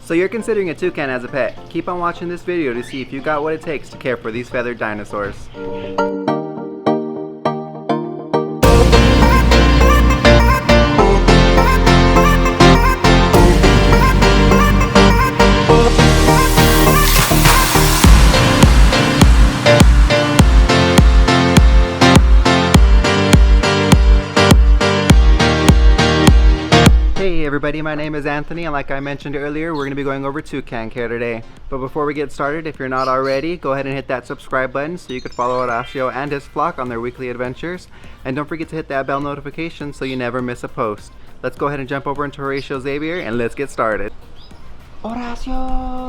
So you're considering a toucan as a pet. Keep on watching this video to see if you got what it takes to care for these feathered dinosaurs. Hey everybody, my name is Anthony, and like I mentioned earlier, we're going to be going over Toucan Care today. But before we get started, if you're not already, go ahead and hit that subscribe button so you can follow Horacio and his flock on their weekly adventures. And don't forget to hit that bell notification so you never miss a post. Let's go ahead and jump over into Horacio's aviary and let's get started. Horacio!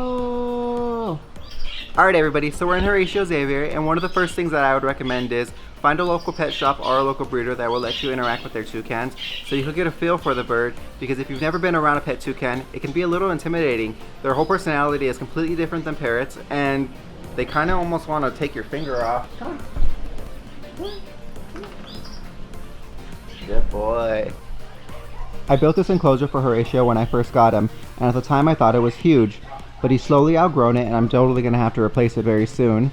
Alright everybody, so we're in Horacio's aviary, and one of the first things that I would recommend is find a local pet shop or a local breeder that will let you interact with their toucans so you can get a feel for the bird, because if you've never been around a pet toucan, it can be a little intimidating. Their whole personality is completely different than parrots, and they kind of almost want to take your finger off. Come on. Good boy. I built this enclosure for Horacio when I first got him, and at the time I thought it was huge, but he's slowly outgrown it and I'm totally going to have to replace it very soon.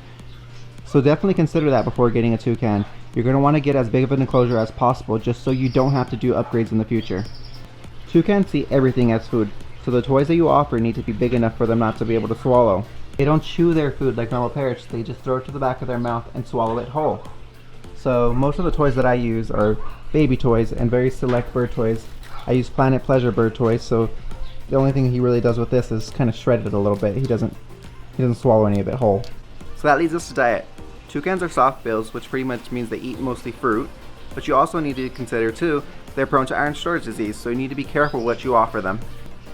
So definitely consider that before getting a toucan. You're going to want to get as big of an enclosure as possible just so you don't have to do upgrades in the future. Toucans see everything as food, so the toys that you offer need to be big enough for them not to be able to swallow. They don't chew their food like normal parrots, they just throw it to the back of their mouth and swallow it whole. So most of the toys that I use are baby toys and very select bird toys. I use Planet Pleasure bird toys, so the only thing he really does with this is kind of shred it a little bit. He doesn't swallow any of it whole. So that leads us to diet. Toucans are soft bills, which pretty much means they eat mostly fruit, but you also need to consider too, they're prone to iron storage disease, so you need to be careful what you offer them.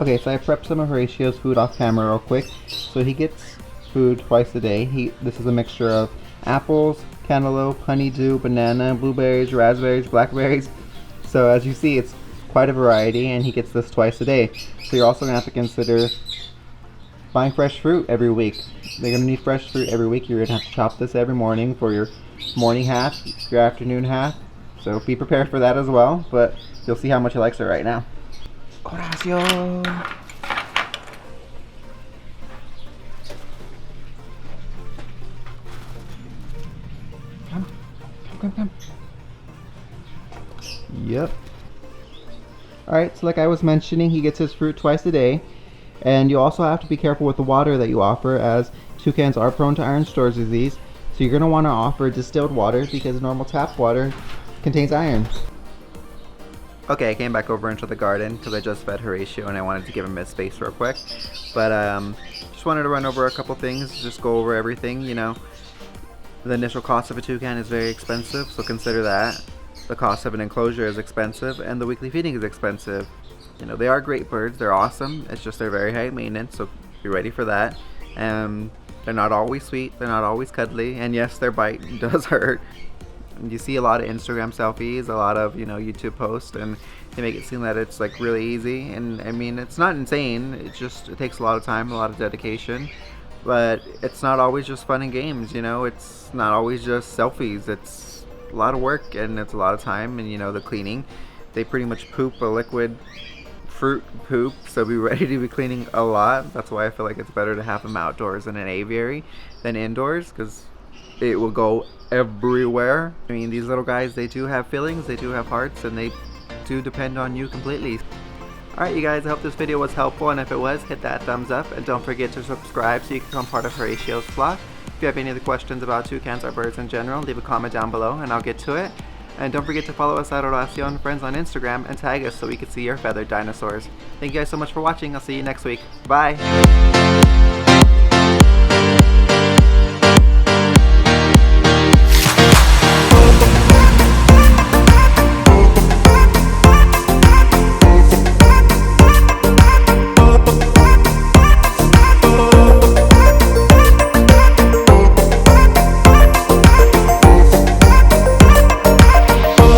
Okay, so I prepped some of Horacio's food off camera real quick. So he gets food twice a day. This is a mixture of apples, cantaloupe, honeydew, banana, blueberries, raspberries, blackberries. So as you see, it's quite a variety, and he gets this twice a day. So you're also going to have to consider buying fresh fruit every week. They're going to need fresh fruit every week. You're going to have to chop this every morning for your morning half, your afternoon half. So be prepared for that as well, but you'll see how much he likes it right now. Horacio! Come. Yep. Alright, so like I was mentioning, he gets his fruit twice a day. And you also have to be careful with the water that you offer, as toucans are prone to iron storage disease. So you're going to want to offer distilled water because normal tap water contains iron. Okay, I came back over into the garden because I just fed Horacio and I wanted to give him his space real quick. But just wanted to run over a couple things, just go over everything, you know. The initial cost of a toucan is very expensive, so consider that. The cost of an enclosure is expensive, and the weekly feeding is expensive. You know, they are great birds, they're awesome, it's just they're very high maintenance, so be ready for that. They're not always sweet, they're not always cuddly, and yes, their bite does hurt. You see a lot of Instagram selfies, a lot of, you know, YouTube posts, and they make it seem that it's like really easy, and I mean, it's not insane, it takes a lot of time, a lot of dedication, but it's not always just fun and games, you know, it's not always just selfies, it's a lot of work, and it's a lot of time, and you know, the cleaning. They pretty much poop a liquid fruit poop, so be ready to be cleaning a lot. That's why I feel like it's better to have them outdoors in an aviary than indoors, because it will go everywhere. I mean, these little guys, they do have feelings, they do have hearts, and they do depend on you completely. Alright you guys, I hope this video was helpful, and if it was, hit that thumbs up, and don't forget to subscribe so you can become part of Horacio's flock. If you have any other questions about toucans or birds in general, leave a comment down below and I'll get to it. And don't forget to follow us at Horacio and Friends on Instagram and tag us so we can see your feathered dinosaurs. Thank you guys so much for watching. I'll see you next week. Bye!